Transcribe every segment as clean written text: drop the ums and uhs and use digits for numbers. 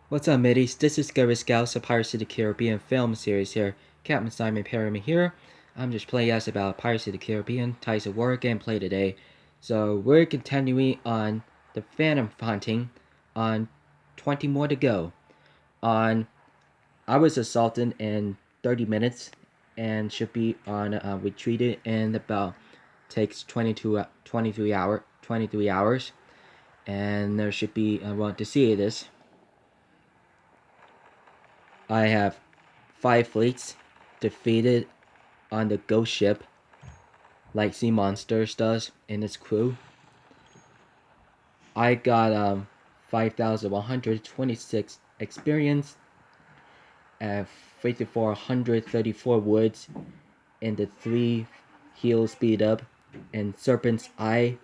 What's up, middies? This is Gary Scouts, a Pirates of the Caribbean film series here. Captain Simon Perryman here. I'm just playing us about Pirates of the Caribbean, Ties of War gameplay today. So we're continuing on the Phantom hunting on 20 more to go. On I was assaulted in 30 minutes and should be on retreated in about takes 23 hours, and there should be to see this. I have 5 fleets defeated on the ghost ship like Sea Monsters does in its crew. I got 5,126 experience and 5,434 woods in the 3 heal speed up and Serpent's Eye,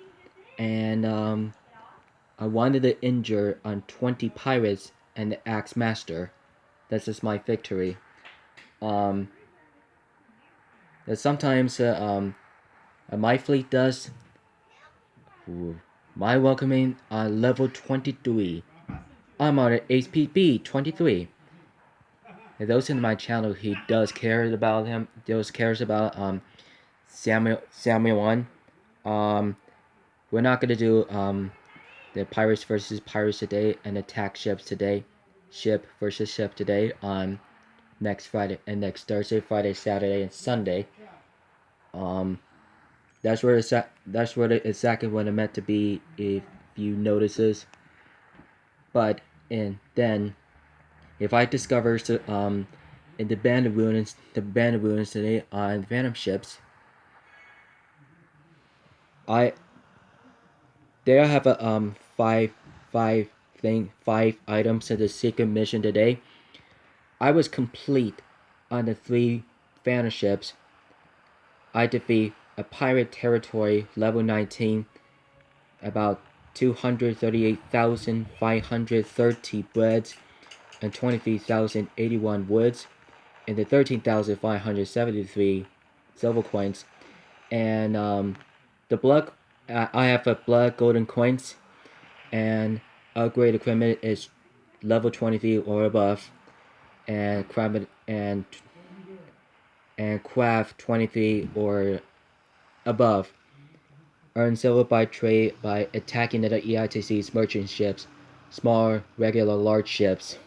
and I wanted to injure on 20 pirates and the Axe Master. This is my victory. That sometimes my fleet does. Ooh, my welcoming on level 23. I'm on HPB 23. And those in my channel, he does care about him. Those cares about Samuel 1. We're not gonna do the pirates versus pirates today and attack ships today. Ship versus ship today on next Friday and next Thursday, Friday, Saturday, and Sunday. That's where exactly what it meant to be if you notices. But and then if I discover in the band of ruins today on Phantom ships, I there I have a five items in the secret mission today. I was complete on the 3 Phantom ships. I defeat a pirate territory level 19, about 238,530 breads and 23,081 woods, and the 13,573 silver coins. And the blood, I have a blood golden coins, and upgrade equipment is level 23 or above, and craft 23 or above. Earn silver by trade by attacking the EITC's merchant ships, small, regular, large ships.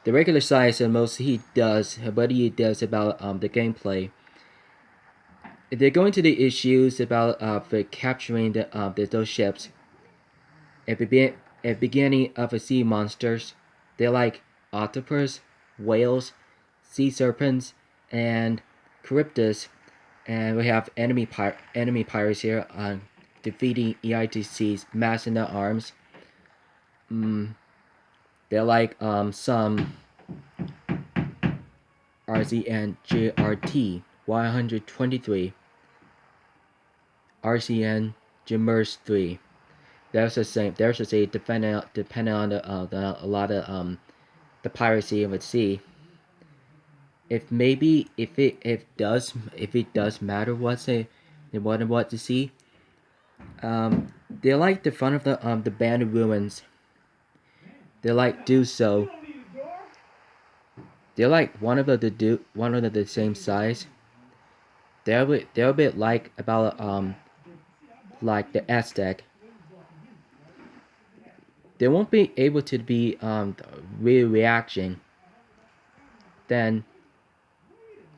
The regular size and most he does, but he does about the gameplay. They're going to the issues about the capturing those ships. At the beginning of the sea monsters, they're like octopus, whales, sea serpents, and cryptus. And we have enemy pirates here on defeating EITC's Massenet arms. They're like some RCN JRT 123, RCN Jimmers 3. There's the same. There's the same. Depending on a lot of the piracy of the sea. If it does matter what to see. They like the front of the band of ruins. They like do so. They're like one of the same size. They're a bit like about like the Aztec. They won't be able to be reaction. Then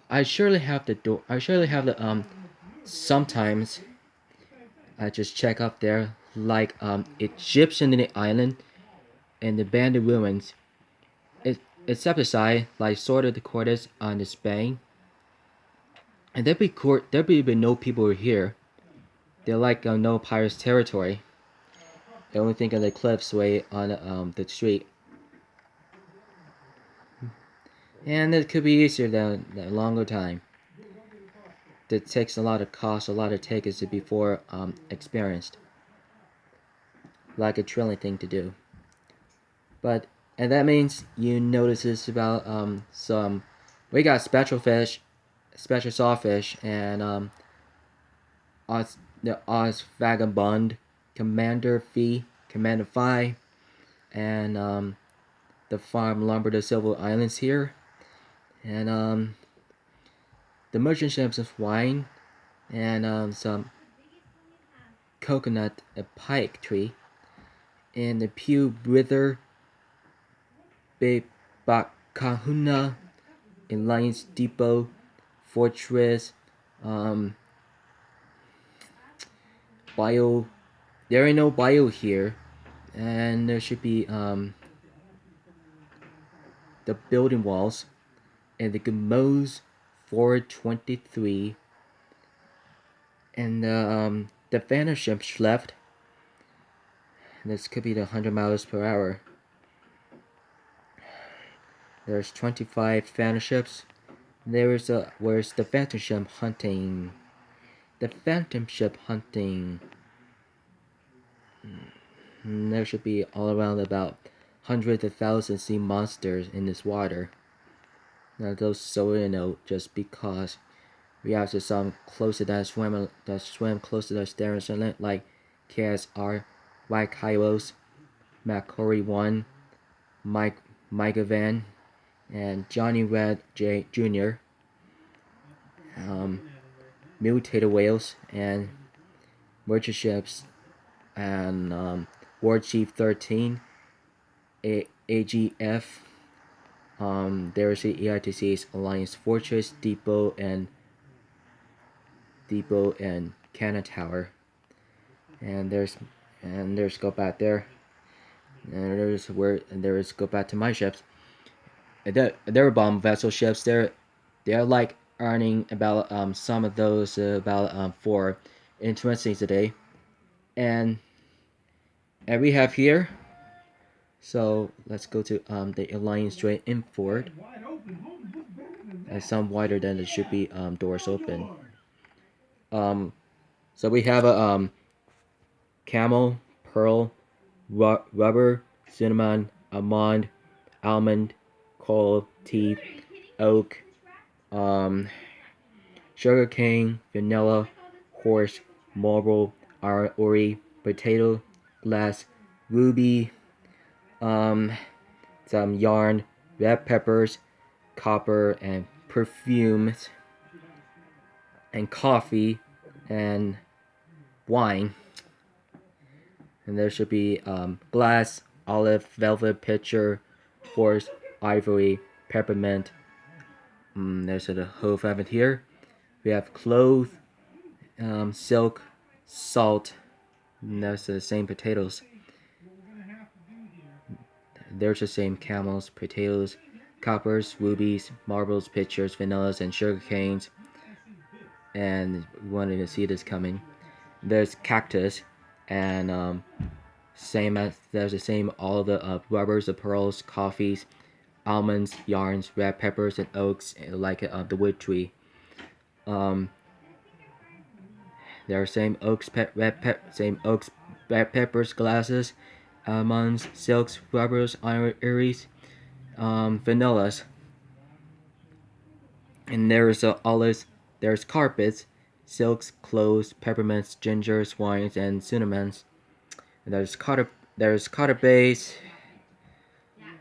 I surely have the sometimes I just check up there like Egyptian in the island and the band of ruins. Except aside like sort of the quarters on the Spain. And there'd be no people here. They're like no pirates territory. The only thing on the cliffs way on the street. And it could be easier than a longer time. That takes a lot of cost, a lot of takers to before experienced. Like a trilling thing to do. But and that means you notices about some we got special fish, special sawfish, and the Oz Vagabond, Commander Fee, Commander Phi, and the farm Lumber de Silver Islands here, and the merchant ships of wine, and some coconut, a pike tree, and the Pew Brither, Bakahuna, Alliance Depot, Fortress, Bio. There ain't no bio here, and there should be the building walls, and the Gamos 423, and the Phantom ships left. This could be the 100 miles per hour. There's 25 Phantom ships. Where's the Phantom ship hunting? The Phantom ship hunting. There should be all around about hundreds of thousands sea monsters in this water. Now those so you know, just because we have to some closer that swim closer to Staring Sunlight, like KSR, White Kairos, Macquarie 1, Micah Van, and Johnny Red J Jr., mutated whales, and merchant ships, and War Chief 13, AGF. There's the EITC's Alliance Fortress, Depot, and Cannon Tower. And there's go back there. And there's go back to my ships. They're bomb vessel ships. They're like earning about some of those about 4 interesting today. And we have here. So let's go to the Alliance Strait Import. And some wider than it should be doors open. So we have a camel, pearl, rubber, cinnamon, almond, coral, tea, oak, sugar cane, vanilla, horse, marble, ori, potato, glass, ruby, some yarn, red peppers, copper, and perfumes, and coffee, and wine. And there should be glass, olive, velvet, pitcher, horse, ivory, peppermint. There's a whole fabric here. We have cloth, silk, salt. And that's the same potatoes. There's the same camels, potatoes, coppers, rubies, marbles, pitchers, vanillas, and sugar canes. And we wanted to see this coming. There's cactus, and there's the same all of the rubbers, the pearls, coffees, almonds, yarns, red peppers, and oaks, like the wood tree. There are same oaks, red peppers, glasses, almonds, silks, rubbers, iris, vanillas. And there's olives, there's carpets, silks, cloves, peppermints, gingers, wines, and cinnamons. And there's cotton base,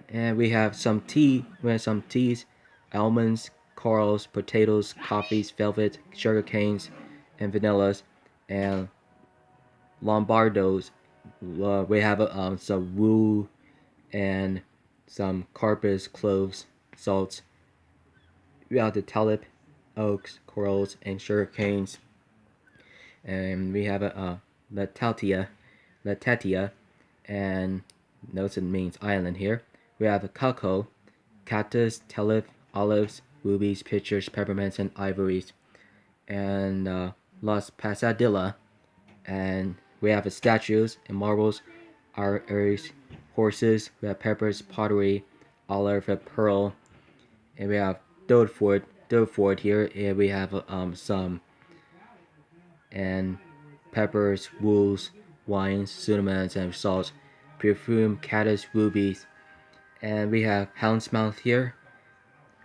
and we have some tea. We have some teas, almonds, corals, potatoes, coffees, velvet, sugar canes, and vanillas, and lombardos. We have some wool, and some carpets, cloves, salts. We have the tulip, oaks, corals, and sugar canes. And we have Latatia, and notice it means island here. We have a cocoa, cactus, tulip, olives, rubies, pitchers, peppermints, and ivories. And Las Pasadilla. And we have statues and marbles, iris, horses, we have peppers, pottery, olive, pearl, and we have Dodeford here, and we have some, and peppers, wools, wines, cinnamons, and salts, perfume, caddis, rubies, and we have houndsmouth here.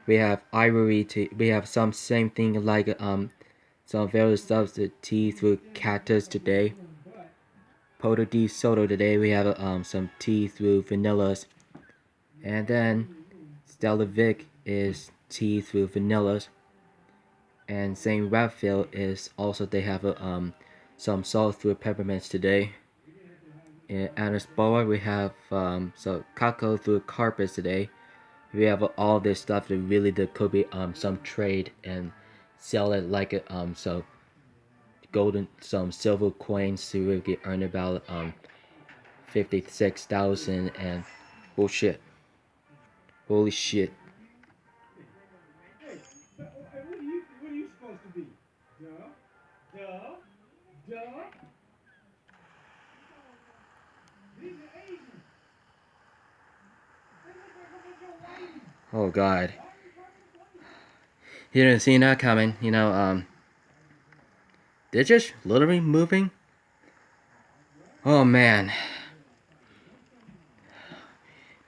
We have ivory. We have some same thing like some various substitutes with cactus today. Poto di Soto today. We have some tea through vanillas, And then Stella Vic is tea through vanillas. And St. Raphael is also, they have some salt through peppermints today. In Anaspoa we have so cacao through carpets today. We have all this stuff that really there could be some trade and sell it like it so golden some silver coins to really get earn about 56,000 and bullshit. Holy shit. What are you supposed to be? Duh, duh, duh. These are Asians. They look like a bunch of whiteys. Oh god. Why are you talking to whiteys? You didn't see that coming, they're just literally moving. Oh man.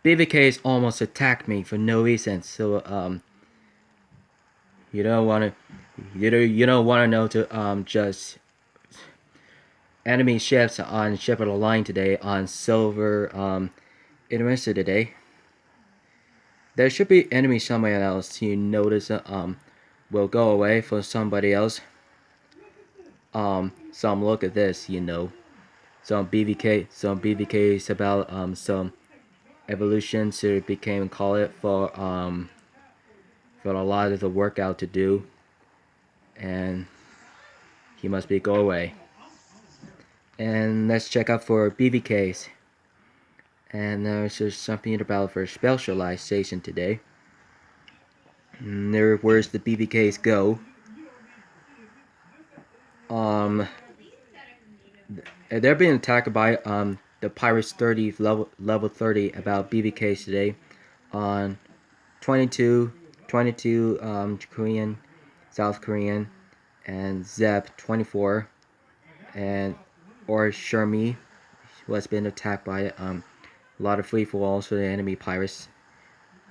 BBK's almost attacked me for no reason, so you don't wanna you don't wanna know to just enemy ships on Ship of the Line today on Silver Intermission today. There should be enemy somewhere else you notice will go away for somebody else. Some look at this, Some BBKs about some evolution to became call it for a lot of the workout to do, and he must be go away. And let's check out for BBKs. And there's just something about for specialization today. And there, where's the BBKs go? They're being attacked by the Pirates 30 level 30 about BBKs today on 22 Korean, South Korean, and Zeb 24, and or Shermie was been attacked by a lot of free falls for the enemy pirates,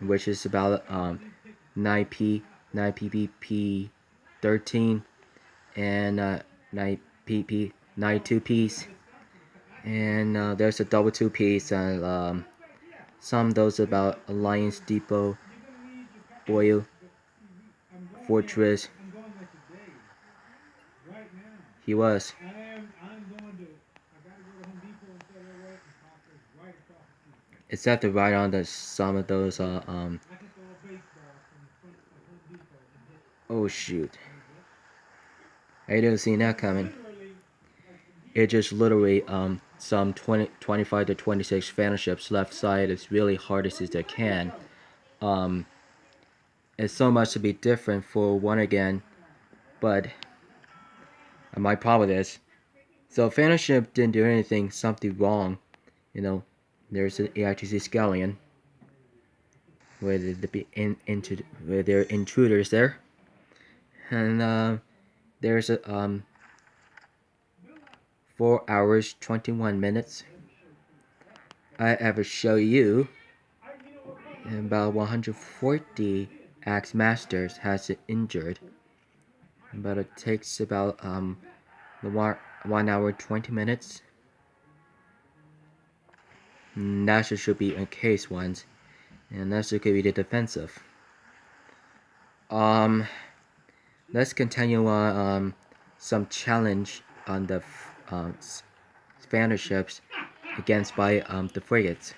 which is about 9 PPP 13 and 9 PP 92 piece, and there's a double 2 piece and some those about Alliance Depot, Boyle, Fortress. He was. It's at the right on the some of those oh shoot. I didn't see that coming. It just literally some 25 to 26 Phantom ships left side as really hard as they can. It's so much to be different for one again, but my problem is, so Phantom ship didn't do anything, something wrong, There's an AITC Scallion, where where there are intruders there, and there's a 4 hours 21 minutes. I ever show you about 140 Axe Masters has it injured, but it takes about 1 hour 20 minutes. And that should be in case ones, and that should be the defensive. Let's continue on some challenge on the Spanish ships against by the frigates.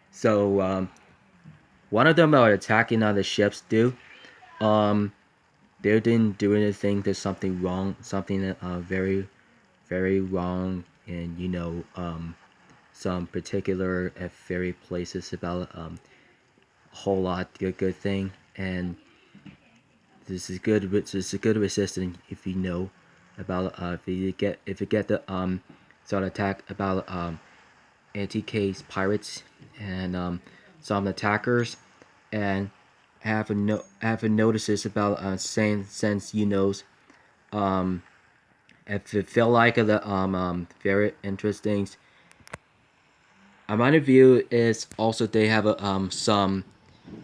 So one of them are attacking other ships too. They didn't do anything. There's something wrong, something very, very wrong, and some particular very places about a whole lot good thing, and this is good. This is a good resistance if you know about if you get the sort of attack about anti-case pirates and some attackers, and have a notices about saying since if it feel like the very interesting. My view is also they have a some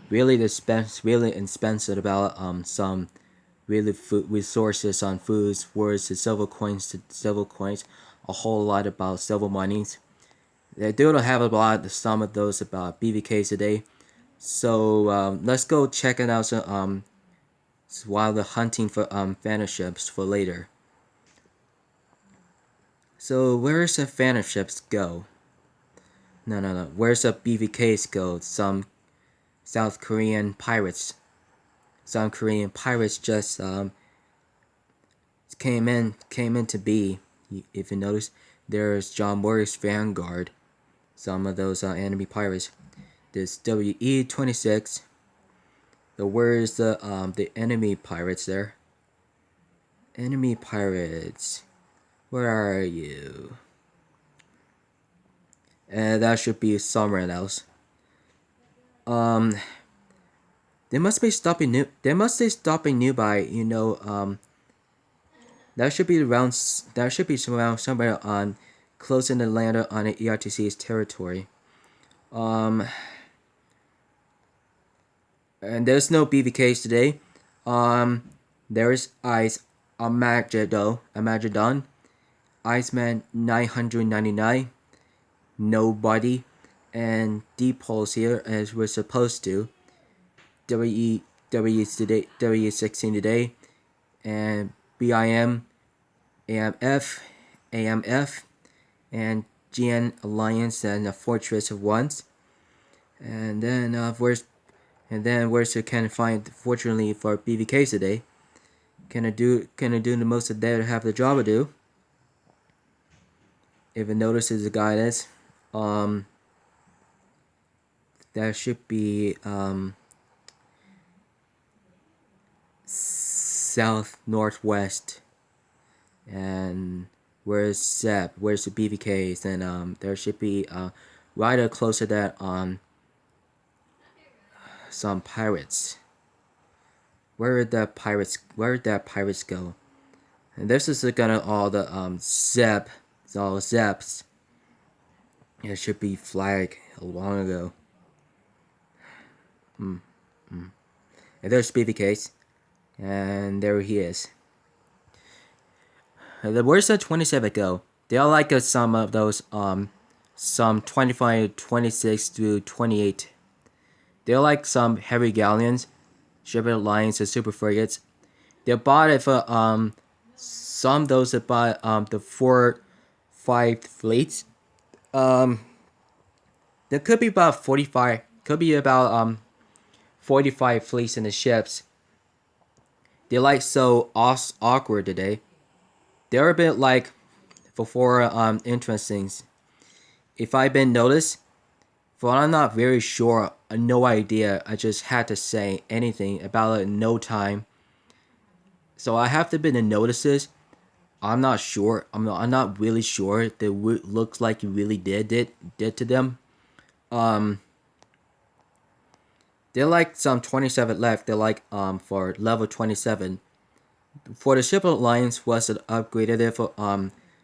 really expensive about some really food resources on foods, words to silver coins, a whole lot about silver monies, They do have a lot of some of those about BVKs today. So let's go check it out. So while they're hunting for phantom ships for later. So where's the phantom ships go? No. Where's the BVKs go? Some South Korean pirates. South Korean pirates just came in to be. If you notice, there's John Morris Vanguard. Some of those enemy pirates. This WE-26. So where's the enemy pirates there? Enemy pirates. Where are you? That should be somewhere else. They must be stopping new. They must be stopping nearby. That should be around. That should be around somewhere on, close in Atlanta on the ERTC's territory. And there's no BVKs today. There's Ice Armageddon, Iceman 999, Nobody, and D-Pulse here as we're supposed to. W16 today, and BIM, AMF, and GN Alliance and the Fortress of Once. And then where's you can find, fortunately for BVKs today. Can I do the most of that to have the job to do? If it notices the guidance, that should be south northwest. And where's Zep? Where's the BVKs? And there should be right close to that some pirates. Where did that pirates go? And this is gonna all the Zep. It's all Zeps. It should be flagged long ago. And there's BVKs. And there he is. Where's the 27 go? They are like some of those some 25, 26 through 28. They're like some heavy galleons, shipper lines and super frigates. They bought it for some of those that bought the 4-5 fleets. There could be about 45. Could be about 45 fleets in the ships. They're like so awkward today. They're a bit like before interesting. If I've been noticed, but I'm not very sure, no idea. I just had to say anything about it in no time. So I have to be the notices. I'm not sure. I'm not really sure that looks like you really did to them. They're like some 27 left. They're like for level 27. For the Ship Alliance was upgraded there for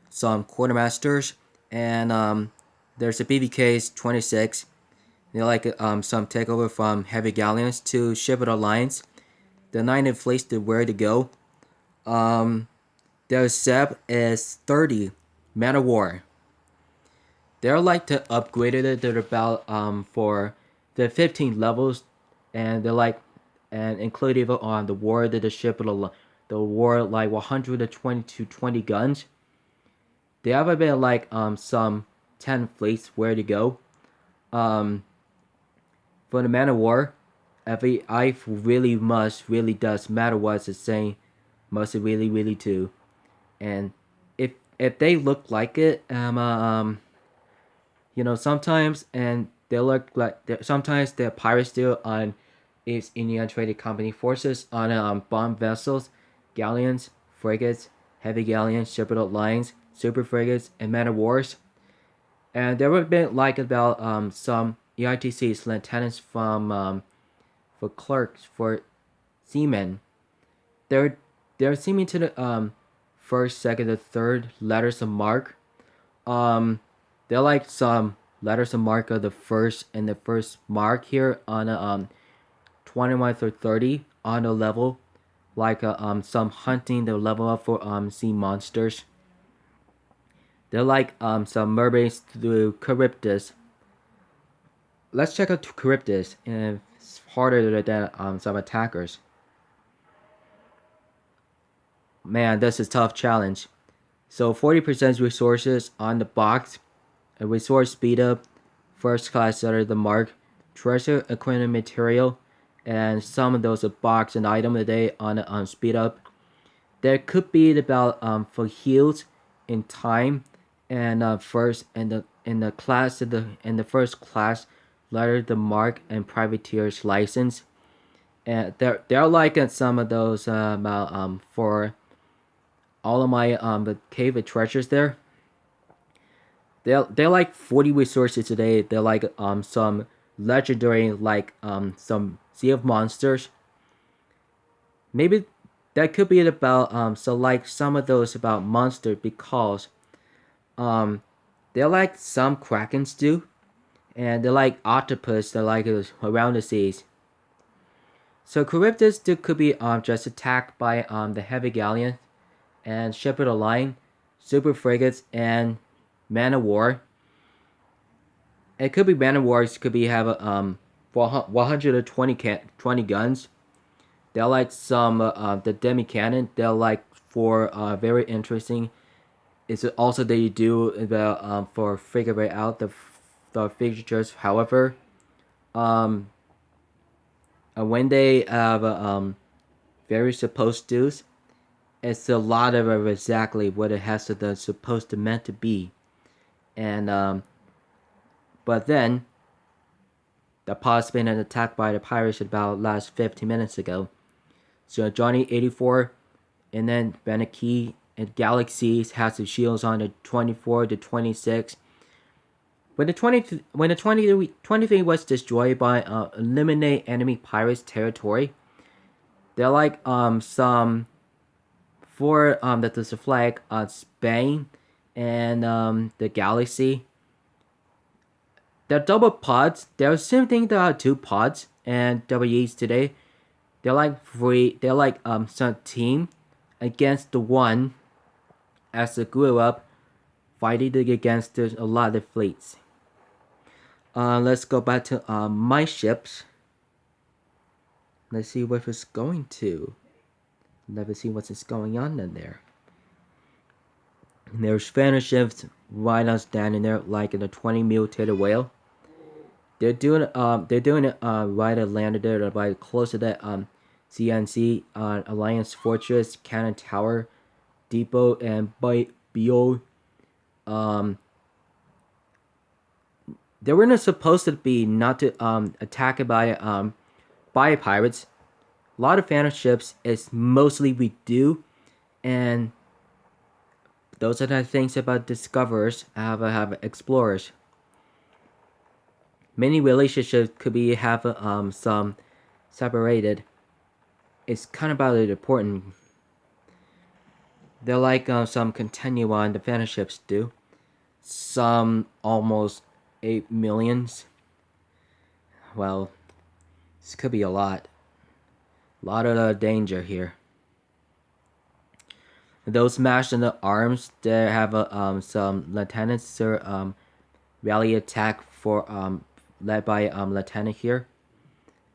some quartermasters, and there's the BVKs 26. They're like some takeover from heavy galleons to Ship Alliance. The 9 fleets to where to go. Their SEP is 30 Man of War. They're like to upgraded it to about for the 15 levels, and they're like and including on the war that the ship the war like 120 to 20 guns. They have a bit like some 10 fleets where to go. For the Man of War, I really does matter what it's saying, must really do. And if they look like it, sometimes and they look like sometimes the pirates still on East Indian Trading Company forces on bomb vessels, galleons, frigates, heavy galleons, shipper lines, super frigates, and man of wars. And there have been like about some EITC's lieutenants from for clerks for seamen. They're seeming to the first, second, and third letters of mark. They're like some letters of mark of the first and the first mark here on a 21 through 30 on the level, like some hunting the level up for sea monsters. They're like some mermaids through Charybdis. Let's check out Charybdis, and it's harder than some attackers. Man, this is a tough challenge. So 40% resources on the box, a resource speed up, first class under the mark, treasure equipment material, and some of those box and item a day on speed up. There could be about for heals in time, and first in the class in the first class letter the mark and privateer's license, and they're like some of those about for all of my the cave of treasures there. They're like 40 resources today. They're like some legendary like some Sea of Monsters. Maybe that could be about so like some of those about monster because um they're like some krakens do, and they're like octopus. They're like around the seas. So Charybdis could be just attacked by the heavy galleon and ship of the line, super frigates, and man of war. It could be man of wars. Could be have a 120 guns. They're like some the demi cannon. They're like for very interesting. It's also that you do about for figure out the figures. However, um, when they have very supposed to, it's a lot of exactly what it has to the supposed to meant to be, and but then the pod's been attacked by the pirates about last 15 minutes ago. So Johnny 84 and then Benaki and Galaxies has the shields on the 24 to 26. When the 23 was destroyed by eliminate enemy pirates territory, they're like some for that there's a flag on Spain and the Galaxy. They're double pods. They're the same thing. There are two pods and WEs today. They're like free. They're like some team against the one as they grew up fighting against a lot of fleets. Let's go back to my ships. Let's see what it's going to. Let's see what's going on in there. And there's Spanish ships right on standing there like in a 20 mutated whale. They're doing it right at landed there right close to that CNC Alliance Fortress, Cannon Tower, Depot, and by Bio. They were not supposed to be not to attacked by pirates. A lot of Phantom ships is mostly we do, and those are the things about discoverers have explorers. Many relationships could be have some separated. It's kind of about it important. They're like some continue on the Phantom ships do. Some almost 8 millions. Well, this could be a lot. A lot of danger here. Those mashed in the arms, they have some lieutenants or rally attack for led by lieutenant here.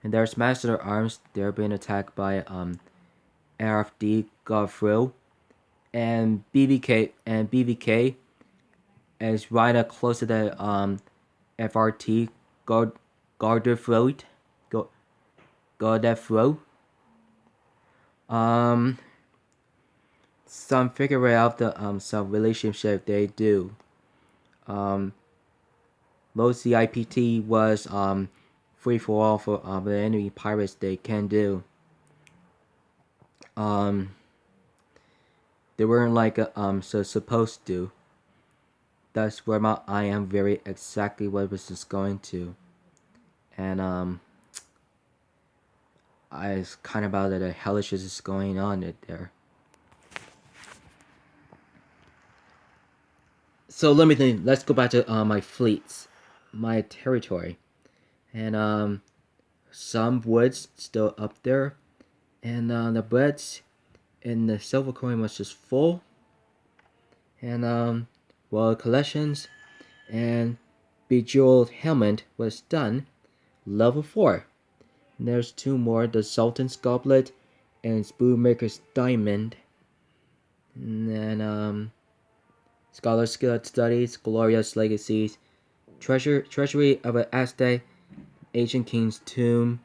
And there's master arms. They're being attacked by RFD Godfrey and BVK is right up close to the FRT Gardefroid. Gardefroid. Some figure out the some relationship they do. Low CIPT was free for all for the enemy pirates they can do. They weren't like so supposed to. That's where I am very exactly what was just going to, and I was kind of about that a hellish is going on it there. So let me think. Let's go back to my fleets, my territory, and some woods still up there, and the breads and the silver coin was just full, and World Collections, and Bejeweled Helmet was done. Level 4. And there's 2 more, the Sultan's Goblet and Spoonmaker's Diamond. And then Scholar Skill Studies, Glorious Legacies, Treasury of an Aztec, Ancient King's Tomb,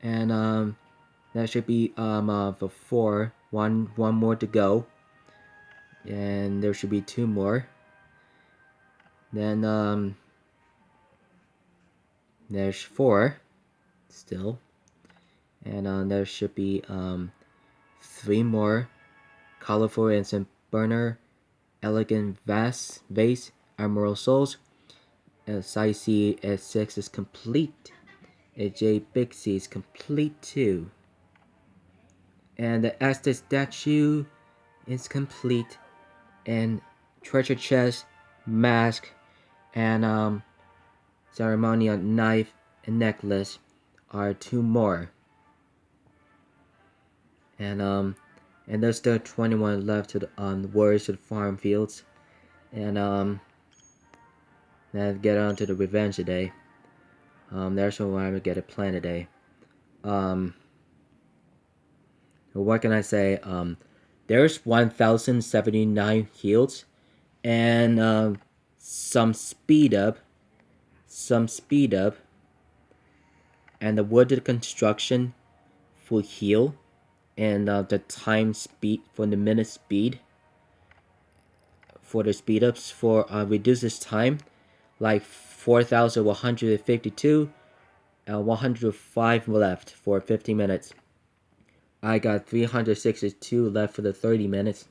and that should be the 4. One more to go. And there should be 2 more. Then there's 4 still. And there should be 3 more. Colorful Instant Burner, Elegant Vase, Emerald Souls. Psyche S6 is complete. AJ Big C is complete too. And the Aztec statue is complete. And treasure chest, mask, and ceremonial knife and necklace are 2 more. And there's still 21 left to the Warriors to the Farm Fields. And let's get on to the revenge today. There's what I'm gonna get a plan today. What can I say? There's 1,079 heals and some speed up, and the wooded construction for heal, and the time speed for the minute speed for the speed ups for reduces time, like 4,152 and 105 left for 50 minutes. I got 362 left for the 30 minutes,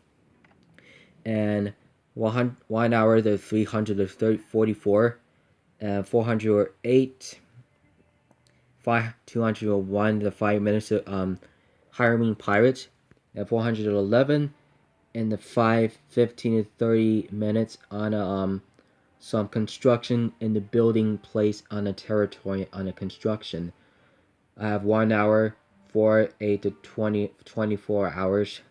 and 1 hour to 344, and 408, 201 to 5 minutes to hiring pirates, and 411, and the 15 to 30 minutes on some construction in the building place on a territory on a construction. I have 1 hour, 8 to 24 hours,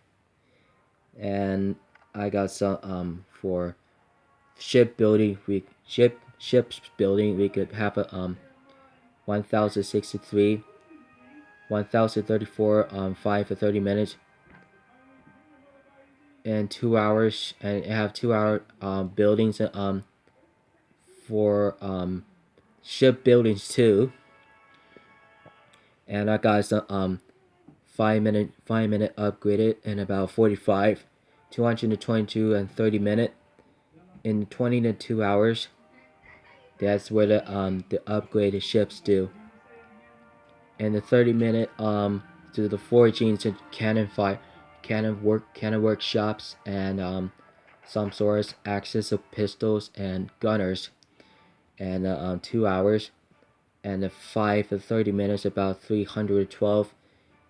and I got some for shipbuilding. Ships building. We could have a 1,063, 1,034 5 to 30 minutes, and 2 hours, and I have 2 hour buildings for ship buildings too. And I got some 5 minute upgraded in about 45, 222 and 30 minute in 20 to 2 hours. That's where the upgraded ships do. And the 30 minute to the forging to cannon workshops, and some swords, axes of pistols and gunners, and 2 hours. And the 5 to 30 minutes about 312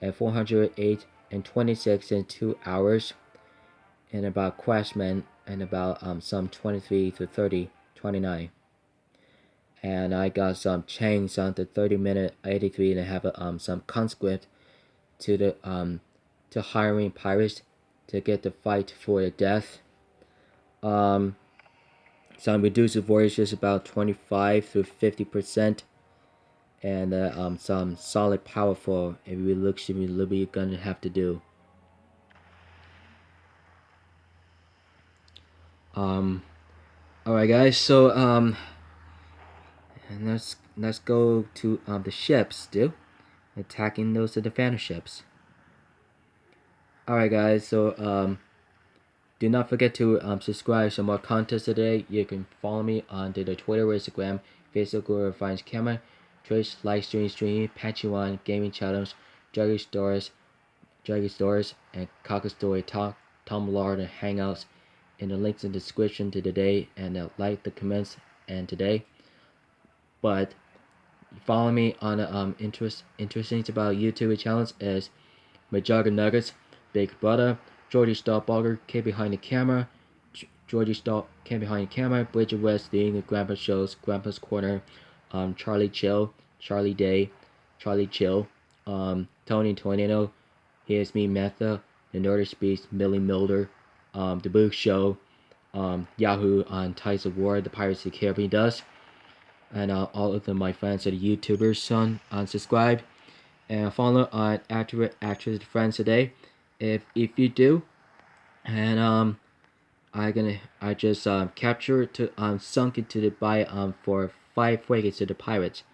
and 408 and 26 and 2 hours, and about questmen and about some 23 to 30, 29. And I got some chains on the 30 minute 83, and I have some conscript to the to hiring pirates to get the fight for the death. Some reduced voyages about 25 to 50%. And some solid powerful we're gonna have to do. Alright guys, so and let's go to the ships, attacking those defender ships. Alright guys, so do not forget to subscribe for more content today. You can follow me on the Twitter, Instagram, Facebook, or Finds Camera, Twitch, live stream, Patreon, gaming channels, Juggy Stores, and Cocker Story Talk, Tumblr, and Hangouts, and the links in the description to today, and like the comments and today. But follow me on interesting about YouTube channels as Majorga Nuggets, Big Brother, Georgie Starburger, Kid Behind the Camera, Georgie Star Kid Behind the Camera, Bridget West doing the Grandpa Shows, Grandpa's Corner, Charlie Chill, Charlie Day, Charlie Chill, Tony Tornado, Here's Me Metha, The Nerdy Beast, Millie Milder, The Boo Show, Yahoo on Tides of War, the Pirates of the Caribbean does, and all of my friends are the YouTubers on subscribe and follow on Actors Friends today. If you do, and I just captured to sunk into the buy for 5 frigates to the pirates.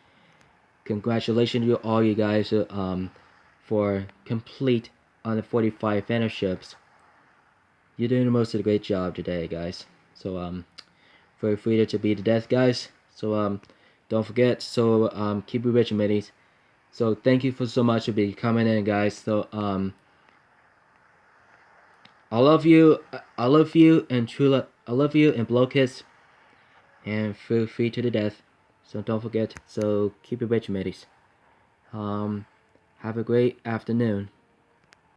Congratulations to all you guys for complete on the 45 ships. You're doing most of the great job today, guys. So feel free to be the death, guys. So don't forget. So keep it rich, mateys. So thank you for so much for be coming in, guys. So I love you. I love you and true. I love you and blow kiss. And feel free to the death. So don't forget. So keep it rich, mateys. Have a great afternoon.